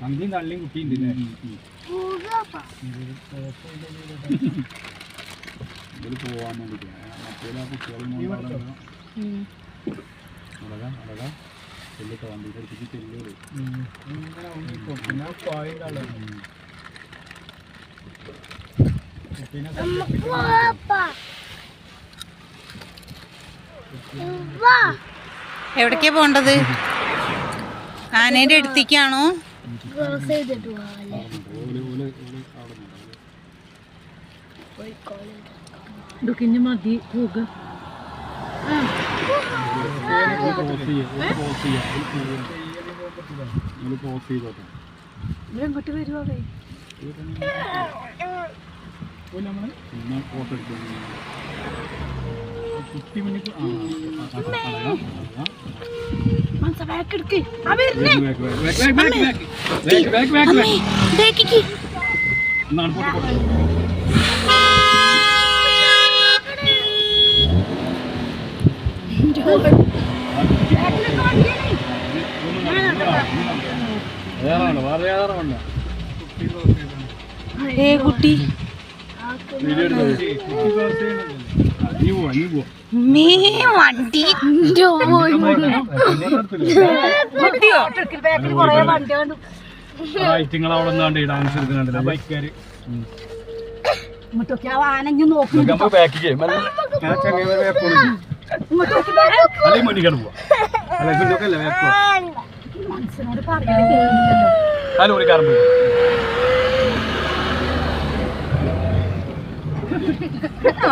അങ്കിയും തള്ളിയും കുട്ടിയുണ്ടല്ലേ ഇതിൽ പോവാൻ വേണ്ടിട്ട് മറ്റേ കുട്ടികളും ചെല്ലിട്ട് വണ്ടി പഠിപ്പിച്ച് ചെല്ലുകൾ എവിടേക്കാ പോണ്ടത്? ആനേന്റെ അടുത്തേക്കാണോ? മതി പോക ഇങ്ങോട്ട് വരുവോ? ഫോട്ടോ എടുക്കും കുട്ടി ഐറ്റിങ്ങളവിടെ ഡാൻസ് എടുക്കുന്നുണ്ട് ബൈക്കാര് മണിക്കാൻ പോവാ ഹലോ ഒരു കാർ